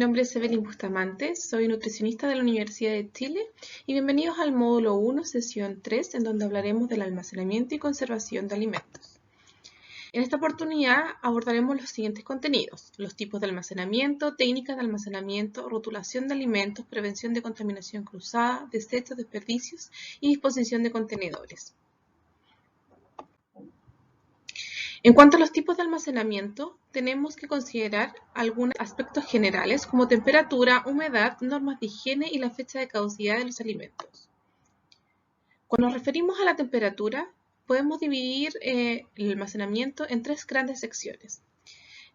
nombre es Evelyn Bustamante, soy nutricionista de la Universidad de Chile y bienvenidos al módulo 1, sesión 3, en donde hablaremos del almacenamiento y conservación de alimentos. En esta oportunidad abordaremos los siguientes contenidos: los tipos de almacenamiento, técnicas de almacenamiento, rotulación de alimentos, prevención de contaminación cruzada, desechos, desperdicios y disposición de contenedores. En cuanto a los tipos de almacenamiento, tenemos que considerar algunos aspectos generales como temperatura, humedad, normas de higiene y la fecha de caducidad de los alimentos. Cuando nos referimos a la temperatura, podemos dividir el almacenamiento en tres grandes secciones.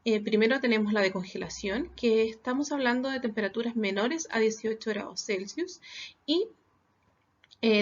Primero tenemos la de congelación, que estamos hablando de temperaturas menores a 18 grados Celsius, y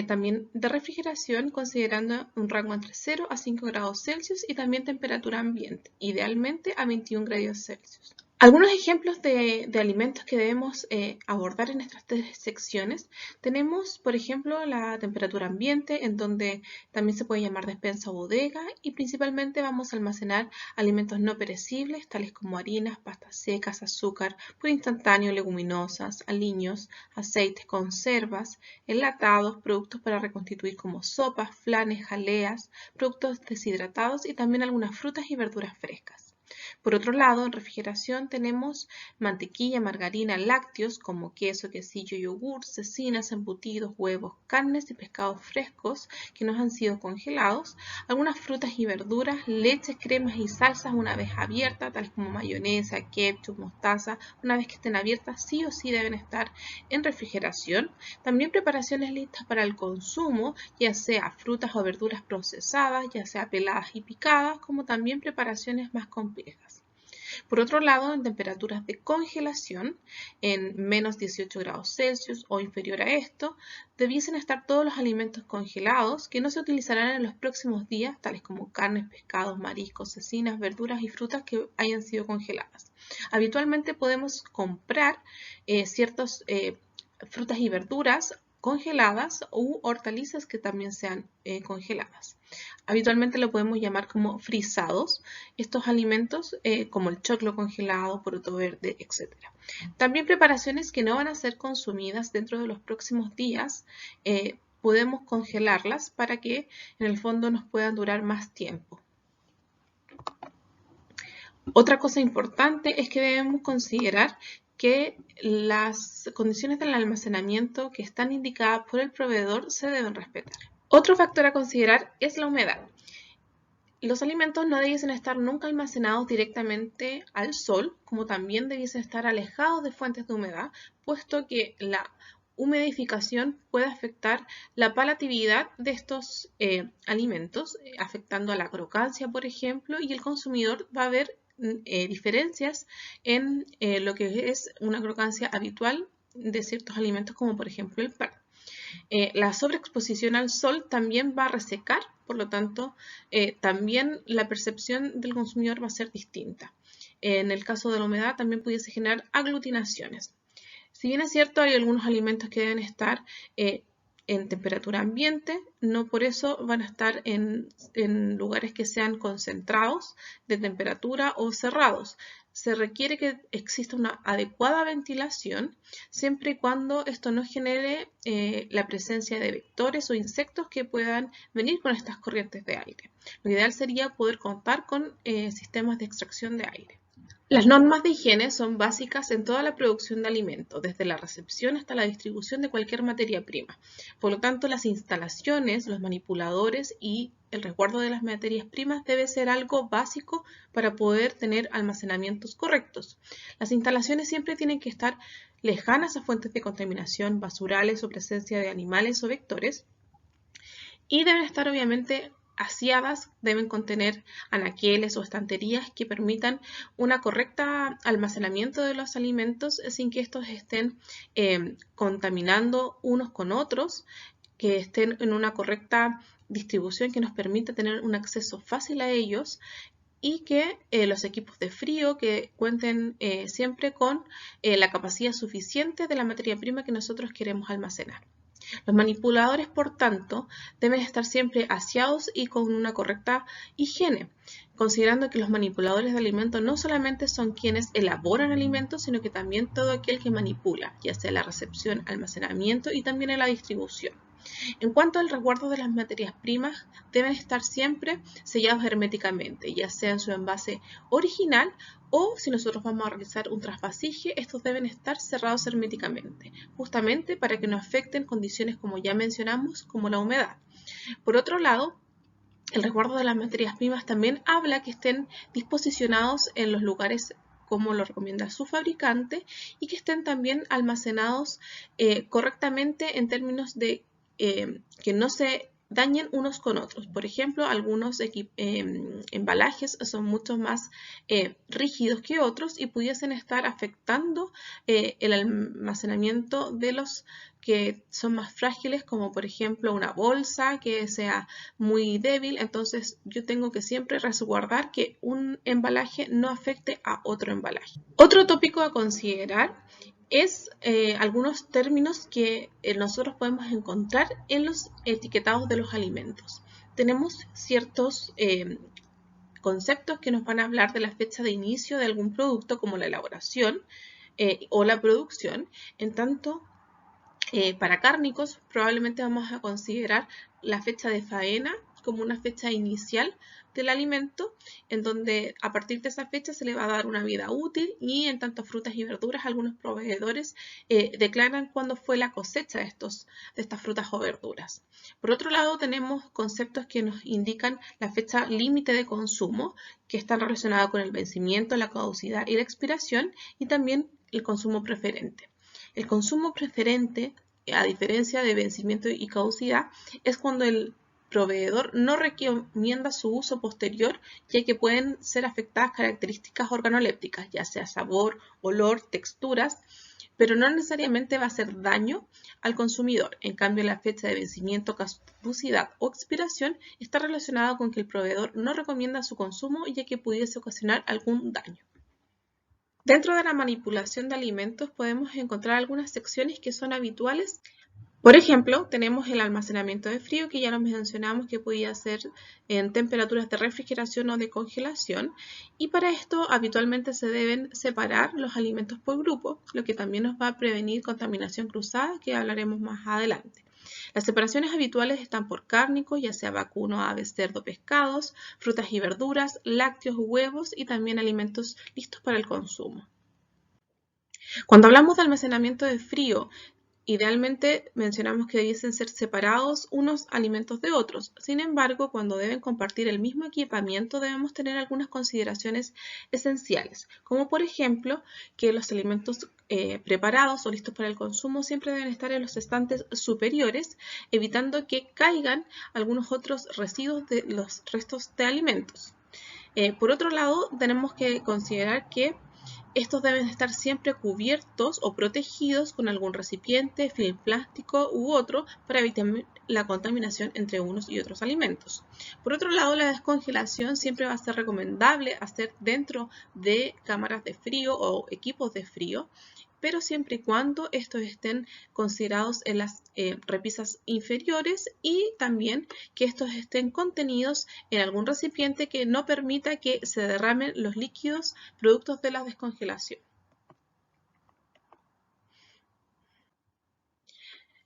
también de refrigeración, considerando un rango entre 0 a 5 grados Celsius y también temperatura ambiente, idealmente a 21 grados Celsius. Algunos ejemplos de alimentos que debemos abordar en estas tres secciones. Tenemos, por ejemplo, la temperatura ambiente, en donde también se puede llamar despensa o bodega, y principalmente vamos a almacenar alimentos no perecibles, tales como harinas, pastas secas, azúcar, puré instantáneo, leguminosas, aliños, aceites, conservas, enlatados, productos para reconstituir como sopas, flanes, jaleas, productos deshidratados y también algunas frutas y verduras frescas. Por otro lado, en refrigeración tenemos mantequilla, margarina, lácteos como queso, quesillo, yogur, cecinas, embutidos, huevos, carnes y pescados frescos que nos han sido congelados, algunas frutas y verduras, leches, cremas y salsas una vez abiertas, tales como mayonesa, ketchup, mostaza, una vez que estén abiertas sí o sí deben estar en refrigeración. También preparaciones listas para el consumo, ya sea frutas o verduras procesadas, ya sea peladas y picadas, como también preparaciones más complejas. Por otro lado, en temperaturas de congelación, en menos 18 grados Celsius o inferior a esto, debiesen estar todos los alimentos congelados que no se utilizarán en los próximos días, tales como carnes, pescados, mariscos, cecinas, verduras y frutas que hayan sido congeladas. Habitualmente podemos comprar ciertas frutas y verduras congeladas u hortalizas que también sean congeladas. Habitualmente lo podemos llamar como frisados, estos alimentos como el choclo congelado, poroto verde, etc. También preparaciones que no van a ser consumidas dentro de los próximos días, podemos congelarlas para que en el fondo nos puedan durar más tiempo. Otra cosa importante es que debemos considerar que las condiciones del almacenamiento que están indicadas por el proveedor se deben respetar. Otro factor a considerar es la humedad. Los alimentos no debiesen estar nunca almacenados directamente al sol, como también debiesen estar alejados de fuentes de humedad, puesto que la humidificación puede afectar la palatabilidad de estos alimentos, afectando a la crocancia, por ejemplo, y el consumidor va a ver diferencias en lo que es una crocancia habitual de ciertos alimentos, como por ejemplo el pan. La sobreexposición al sol también va a resecar, por lo tanto, también la percepción del consumidor va a ser distinta. En el caso de la humedad también pudiese generar aglutinaciones. Si bien es cierto, hay algunos alimentos que deben estar en temperatura ambiente, no por eso van a estar en lugares que sean concentrados de temperatura o cerrados. Se requiere que exista una adecuada ventilación siempre y cuando esto no genere la presencia de vectores o insectos que puedan venir con estas corrientes de aire. Lo ideal sería poder contar con sistemas de extracción de aire. Las normas de higiene son básicas en toda la producción de alimentos, desde la recepción hasta la distribución de cualquier materia prima. Por lo tanto, las instalaciones, los manipuladores y el resguardo de las materias primas debe ser algo básico para poder tener almacenamientos correctos. Las instalaciones siempre tienen que estar lejanas a fuentes de contaminación, basurales o presencia de animales o vectores, y deben estar obviamente aseadas, deben contener anaqueles o estanterías que permitan una correcta almacenamiento de los alimentos sin que estos estén contaminando unos con otros, que estén en una correcta distribución que nos permita tener un acceso fácil a ellos, y que los equipos de frío que cuenten siempre con la capacidad suficiente de la materia prima que nosotros queremos almacenar. Los manipuladores, por tanto, deben estar siempre aseados y con una correcta higiene, considerando que los manipuladores de alimentos no solamente son quienes elaboran alimentos, sino que también todo aquel que manipula, ya sea la recepción, almacenamiento y también en la distribución. En cuanto al resguardo de las materias primas, deben estar siempre sellados herméticamente, ya sea en su envase original o si nosotros vamos a realizar un trasvasije, estos deben estar cerrados herméticamente, justamente para que no afecten condiciones como ya mencionamos, como la humedad. Por otro lado, el resguardo de las materias primas también habla que estén disposicionados en los lugares como lo recomienda su fabricante y que estén también almacenados correctamente en términos de que no se dañen unos con otros. Por ejemplo, algunos embalajes son mucho más rígidos que otros y pudiesen estar afectando el almacenamiento de los que son más frágiles, como por ejemplo una bolsa que sea muy débil. Entonces yo tengo que siempre resguardar que un embalaje no afecte a otro embalaje. Otro tópico a considerar es algunos términos que nosotros podemos encontrar en los etiquetados de los alimentos. Tenemos ciertos conceptos que nos van a hablar de la fecha de inicio de algún producto, como la elaboración o la producción. En tanto, para cárnicos probablemente vamos a considerar la fecha de faena como una fecha inicial del alimento, en donde a partir de esa fecha se le va a dar una vida útil, y en tanto frutas y verduras algunos proveedores declaran cuándo fue la cosecha de estas frutas o verduras. Por otro lado, tenemos conceptos que nos indican la fecha límite de consumo, que están relacionados con el vencimiento, la caducidad y la expiración, y también el consumo preferente. El consumo preferente, a diferencia de vencimiento y caducidad, es cuando el proveedor no recomienda su uso posterior, ya que pueden ser afectadas características organolépticas, ya sea sabor, olor, texturas, pero no necesariamente va a hacer daño al consumidor. En cambio, la fecha de vencimiento, caducidad o expiración está relacionada con que el proveedor no recomienda su consumo, ya que pudiese ocasionar algún daño. Dentro de la manipulación de alimentos podemos encontrar algunas secciones que son habituales. Por ejemplo, tenemos el almacenamiento de frío, que ya lo mencionamos que podía ser en temperaturas de refrigeración o de congelación, y para esto habitualmente se deben separar los alimentos por grupo, lo que también nos va a prevenir contaminación cruzada, que hablaremos más adelante. Las separaciones habituales están por cárnicos, ya sea vacuno, aves, cerdo, pescados, frutas y verduras, lácteos, huevos y también alimentos listos para el consumo. Cuando hablamos de almacenamiento de frío, idealmente mencionamos que debiesen ser separados unos alimentos de otros. Sin embargo, cuando deben compartir el mismo equipamiento, debemos tener algunas consideraciones esenciales, como por ejemplo que los alimentos preparados o listos para el consumo siempre deben estar en los estantes superiores, evitando que caigan algunos otros residuos de los restos de alimentos. Por otro lado, tenemos que considerar que estos deben estar siempre cubiertos o protegidos con algún recipiente, film plástico u otro para evitar la contaminación entre unos y otros alimentos. Por otro lado, la descongelación siempre va a ser recomendable hacer dentro de cámaras de frío o equipos de frío, pero siempre y cuando estos estén considerados en las repisas inferiores, y también que estos estén contenidos en algún recipiente que no permita que se derramen los líquidos productos de la descongelación.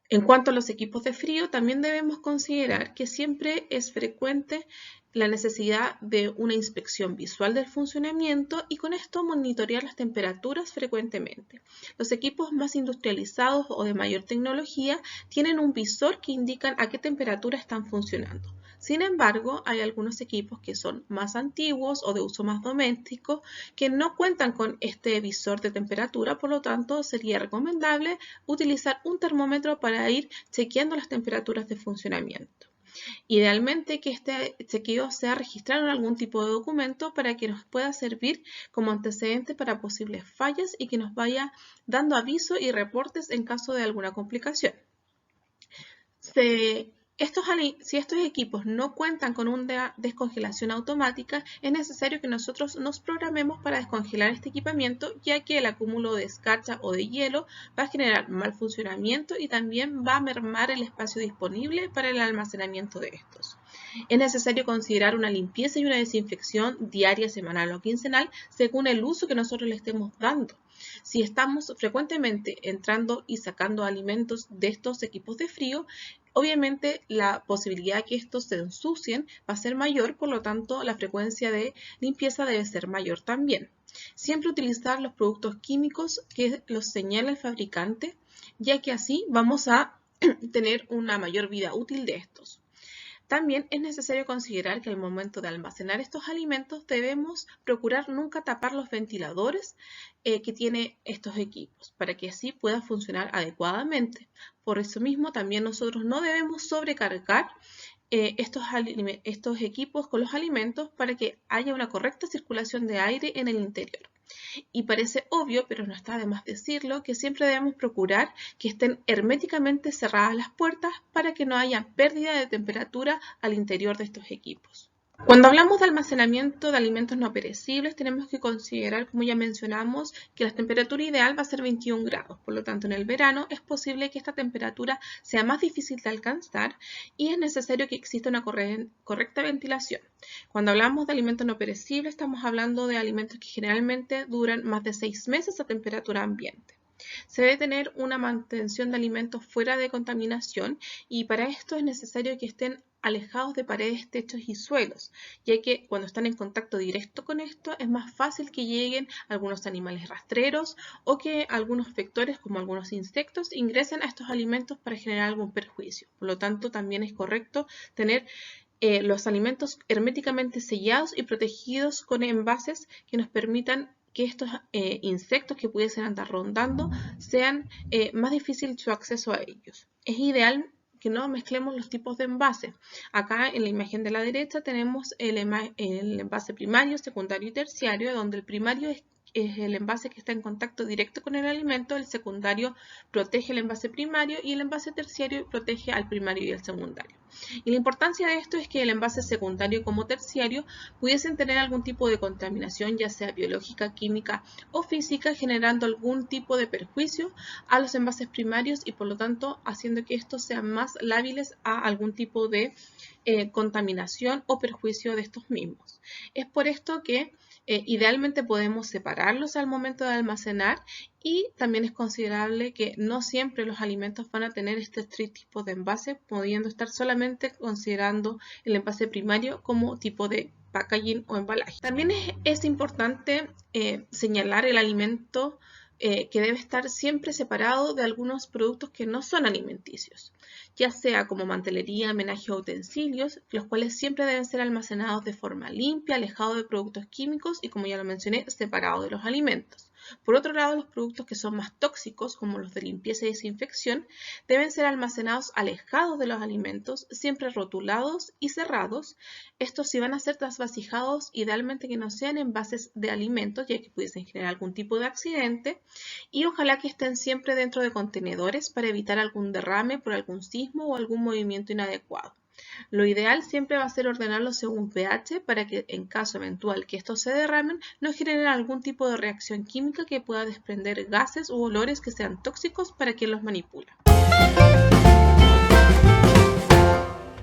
En cuanto a los equipos de frío, también debemos considerar que siempre es frecuente la necesidad de una inspección visual del funcionamiento, y con esto monitorear las temperaturas frecuentemente. Los equipos más industrializados o de mayor tecnología tienen un visor que indican a qué temperatura están funcionando. Sin embargo, hay algunos equipos que son más antiguos o de uso más doméstico que no cuentan con este visor de temperatura, por lo tanto sería recomendable utilizar un termómetro para ir chequeando las temperaturas de funcionamiento. Idealmente que este chequeo sea registrado en algún tipo de documento para que nos pueda servir como antecedente para posibles fallas y que nos vaya dando aviso y reportes en caso de alguna complicación. Se Si estos equipos no cuentan con una descongelación automática, es necesario que nosotros nos programemos para descongelar este equipamiento, ya que el acúmulo de escarcha o de hielo va a generar mal funcionamiento y también va a mermar el espacio disponible para el almacenamiento de estos. Es necesario considerar una limpieza y una desinfección diaria, semanal o quincenal según el uso que nosotros le estemos dando. Si estamos frecuentemente entrando y sacando alimentos de estos equipos de frío, obviamente la posibilidad de que estos se ensucien va a ser mayor, por lo tanto la frecuencia de limpieza debe ser mayor también. Siempre utilizar los productos químicos que los señala el fabricante, ya que así vamos a tener una mayor vida útil de estos. También es necesario considerar que al momento de almacenar estos alimentos debemos procurar nunca tapar los ventiladores que tiene estos equipos para que así pueda funcionar adecuadamente. Por eso mismo también nosotros no debemos sobrecargar estos equipos con los alimentos para que haya una correcta circulación de aire en el interior. Y parece obvio, pero no está de más decirlo, que siempre debemos procurar que estén herméticamente cerradas las puertas para que no haya pérdida de temperatura al interior de estos equipos. Cuando hablamos de almacenamiento de alimentos no perecibles, tenemos que considerar, como ya mencionamos, que la temperatura ideal va a ser 21 grados. Por lo tanto, en el verano es posible que esta temperatura sea más difícil de alcanzar y es necesario que exista una correcta ventilación. Cuando hablamos de alimentos no perecibles, estamos hablando de alimentos que generalmente duran más de 6 meses a temperatura ambiente. Se debe tener una mantención de alimentos fuera de contaminación y para esto es necesario que estén alejados de paredes, techos y suelos, ya que cuando están en contacto directo con esto es más fácil que lleguen algunos animales rastreros o que algunos vectores como algunos insectos ingresen a estos alimentos para generar algún perjuicio. Por lo tanto, también es correcto tener los alimentos herméticamente sellados y protegidos con envases que nos permitan que estos insectos que pudiesen andar rondando sean más difícil su acceso a ellos. Es ideal que no mezclemos los tipos de envase. Acá en la imagen de la derecha tenemos el envase primario, secundario y terciario, donde el primario es el envase que está en contacto directo con el alimento, el secundario protege el envase primario y el envase terciario protege al primario y al secundario. Y la importancia de esto es que el envase secundario como terciario pudiesen tener algún tipo de contaminación, ya sea biológica, química o física, generando algún tipo de perjuicio a los envases primarios y por lo tanto haciendo que estos sean más lábiles a algún tipo de contaminación o perjuicio de estos mismos. Es por esto que idealmente podemos separarlos al momento de almacenar y también es considerable que no siempre los alimentos van a tener este tipo de envase, pudiendo estar solamente considerando el envase primario como tipo de packaging o embalaje. También es importante señalar el alimento que debe estar siempre separado de algunos productos que no son alimenticios, ya sea como mantelería, menaje o utensilios, los cuales siempre deben ser almacenados de forma limpia, alejados de productos químicos y, como ya lo mencioné, separados de los alimentos. Por otro lado, los productos que son más tóxicos, como los de limpieza y desinfección, deben ser almacenados alejados de los alimentos, siempre rotulados y cerrados. Estos sí van a ser trasvasijados, idealmente que no sean envases de alimentos, ya que pudiesen generar algún tipo de accidente, y ojalá que estén siempre dentro de contenedores para evitar algún derrame por algún sismo o algún movimiento inadecuado. Lo ideal siempre va a ser ordenarlos según pH para que en caso eventual que estos se derramen no generen algún tipo de reacción química que pueda desprender gases u olores que sean tóxicos para quien los manipula.